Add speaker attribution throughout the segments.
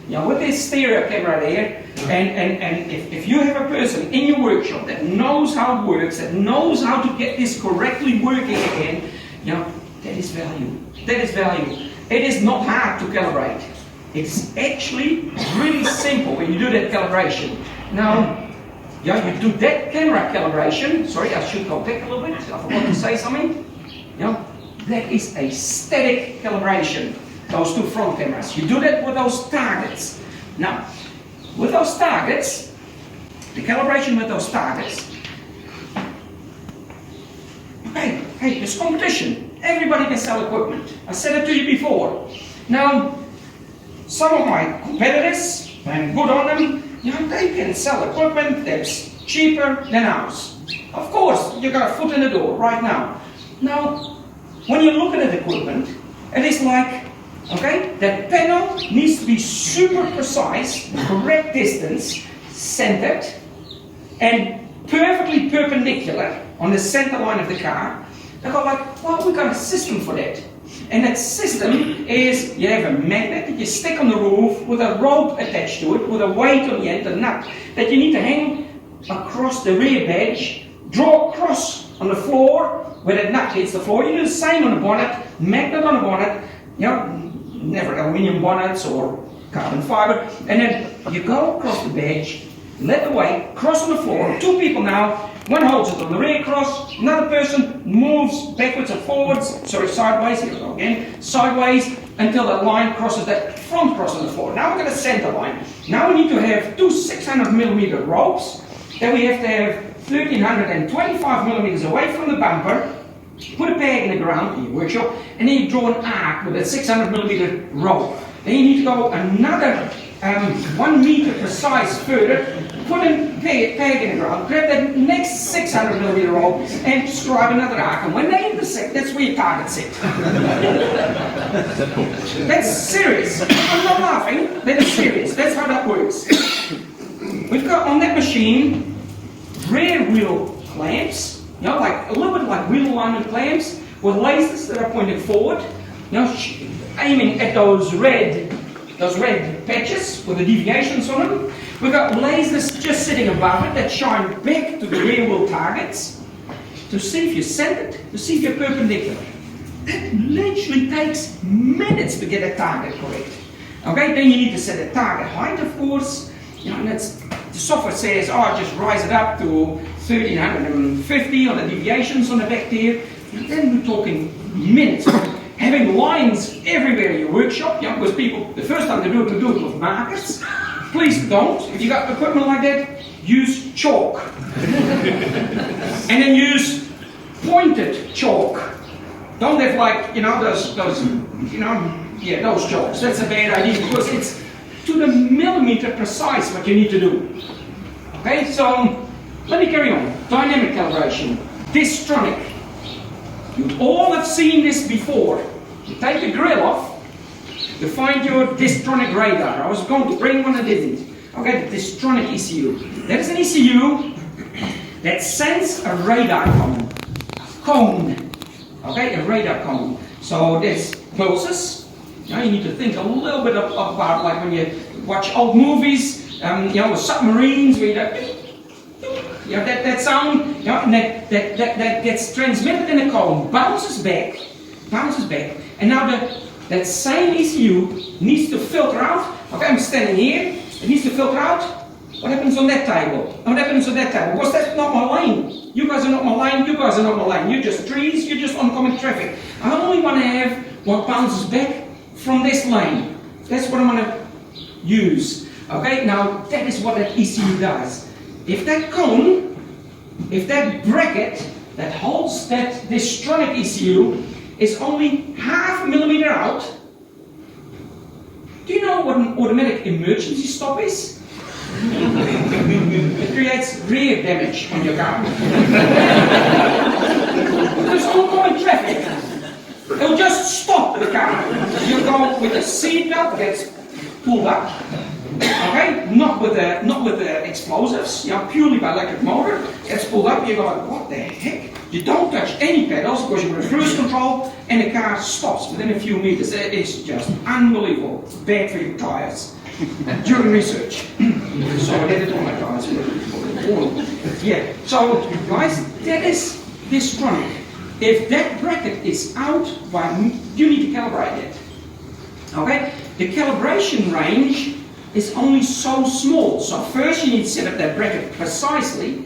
Speaker 1: with this stereo camera there, and if you have a person in your workshop that knows how it works, that knows how to get this correctly working again, that is value. That is value. It is not hard to calibrate. It's actually really simple when you do that calibration. Now, you do that camera calibration. Sorry, I should go back a little bit. I forgot to say something. That is a static calibration. Those two front cameras. You do that with those targets. Now, with those targets, the calibration with those targets. Okay, hey, there's competition. Everybody can sell equipment. I said it to you before. Now, some of my competitors, and good on them, they can sell equipment that's cheaper than ours. Of course, you got a foot in the door right now. Now, when you look at that equipment, it is like, that panel needs to be super precise, correct distance, centered, and perfectly perpendicular on the center line of the car. They go like, well, we got a system for that. And that system is, you have a magnet that you stick on the roof with a rope attached to it, with a weight on the end, a nut, that you need to hang across the rear badge, draw across on the floor, where that nut hits the floor. You do the same on the bonnet, magnet on the bonnet, never aluminium bonnets or carbon fiber, and then you go across the badge, let the weight cross on the floor. Two people now, one holds it on the rear cross, another person moves backwards and forwards, sideways, here we go again, sideways, until the line crosses that front cross on the floor. Now we're going to center line. Now we need to have two 600mm ropes, then we have to have 1325 millimeters away from the bumper, put a peg in the ground in your workshop, and then you draw an arc with a 600mm rope. Then you need to go another 1 meter precise further, put a peg in the ground, grab that next 600mm rope, and describe another arc. And when they intersect, that's where your target set. That's serious. I'm not laughing. That is serious. That's how that works. We've got on that machine rear wheel clamps, like a little bit like wheel alignment clamps, with lasers that are pointed forward, aiming at those red patches with the deviations on them. We've got lasers just sitting above it that shine back to the rear wheel targets to see if you're centered, to see if you're perpendicular. That literally takes minutes to get a target correct. Then you need to set a target height, of course. And that's, the software says, just rise it up to 1350 on the deviations on the back there. And then we're talking minutes. Having lines everywhere in your workshop, because people, the first time they do it with markers. Please don't. If you got equipment like that, use chalk. And then use pointed chalk. Don't have like, those chalks. That's a bad idea because it's to the millimeter precise what you need to do. Okay, so let me carry on. Dynamic calibration. Distronic. You all have seen this before. You take the grill off to find your distronic radar. I was going to bring one, I didn't. Okay, the distronic ECU. That is an ECU that sends a radar cone. A radar cone. So there's pulses. Now you need to think a little bit about like when you watch old movies, with submarines, where you that sound, and that gets transmitted in a cone, bounces back, and now that same ECU needs to filter out. Okay, I'm standing here, it needs to filter out. What happens on that table? What happens on that table? Because that's not my lane. You guys are not my lane, you guys are not my lane. You're just trees, you're just oncoming traffic. I only want to have what bounces back from this lane. That's what I'm going to use. Okay, now that is what that ECU does. If that cone, if that bracket that holds that distronic ECU is only half a millimeter out, do you know what an automatic emergency stop is? It creates rear damage on your car. There's oncoming traffic. It'll just stop the car. You go with the seatbelt gets pulled up. Okay, not with the explosives, purely by electric motor. Gets pulled up. You go, what the heck? You don't touch any pedals because you're in cruise control, and the car stops within a few meters. It is just unbelievable. Bad for your tires. during research. So I did it on my guys. Yeah, so guys, that is Distronic. If that bracket is out, well, you need to calibrate it. Okay? The calibration range is only so small. So first you need to set up that bracket precisely,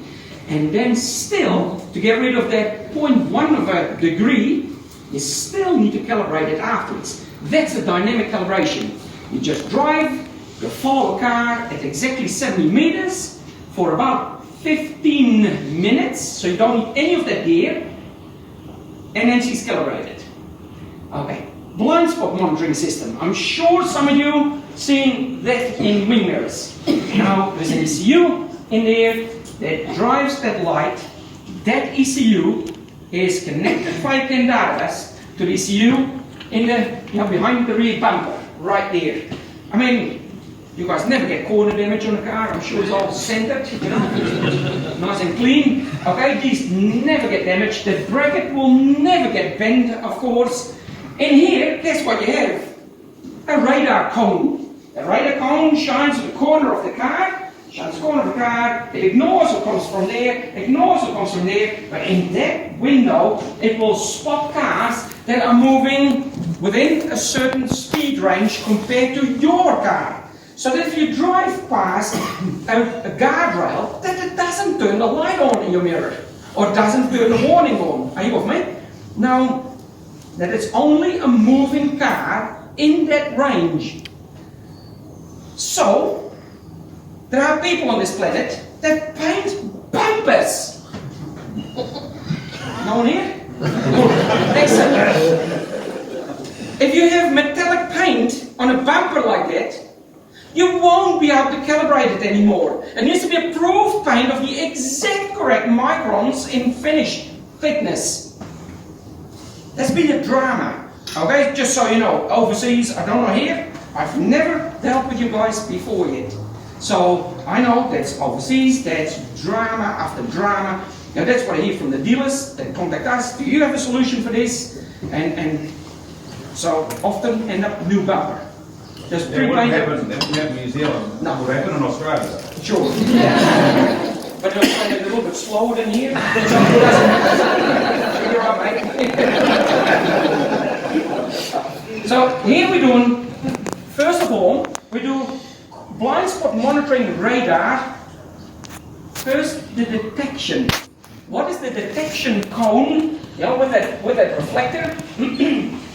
Speaker 1: and then still, to get rid of that 0.1 of a degree, you still need to calibrate it afterwards. That's a dynamic calibration. You just drive, you follow a car at exactly 70 meters for about 15 minutes, so you don't need any of that gear, and then she's calibrated. Okay, blind spot monitoring system. I'm sure some of you seen that in wing mirrors. Now there's an ECU in there that drives that light. That ECU is connected via ADAS to the ECU in the behind the rear bumper, right there. I mean, you guys never get corner damage on a car. I'm sure it's all centered, nice and clean. Okay, these never get damaged. The bracket will never get bent, of course. In here, guess what you have? A radar cone. A radar cone shines at the corner of the car, shines the corner of the car, it ignores what comes from there, ignores what comes from there, but in that window, it will spot cars that are moving within a certain speed range compared to your car. So that if you drive past a guardrail, that it doesn't turn the light on in your mirror, or doesn't turn the warning on. Are you with me? Now, that it's only a moving car in that range. So, there are people on this planet that paint bumpers. No one here? Excellent. If you have metallic paint on a bumper like that, you won't be able to calibrate it anymore. It needs to be approved paint of the exact correct microns in finish thickness. That's been a drama. Okay, just so you know, overseas, I don't know here, I've never dealt with you guys before yet. So I know that's overseas, that's drama after drama. Now that's what I hear from the dealers that contact us. Do you have a solution for this? And so often end up new bumper. Just
Speaker 2: it wouldn't happen in New Zealand.
Speaker 1: No.
Speaker 2: It would happen in Australia.
Speaker 1: Sure. But it'll play a little bit slower than here. You're right, mate. So here we're doing, first of all, we do blind spot monitoring radar. First, the detection. What is the detection cone? You know, with that reflector.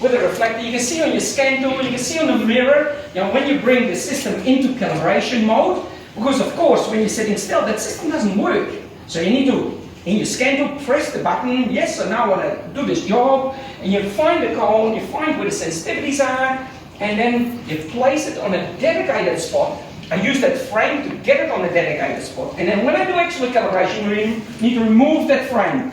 Speaker 1: With a reflector, you can see on your scan tool, you can see on the mirror, you know, when you bring the system into calibration mode, because of course when you're sitting still, that system doesn't work. So you need to, in your scan tool, press the button, yes, so now I want to do this job, and you find the cone, you find where the sensitivities are, and then you place it on a dedicated spot. I use that frame to get it on a dedicated spot. And then when I do actual calibration, you need to remove that frame.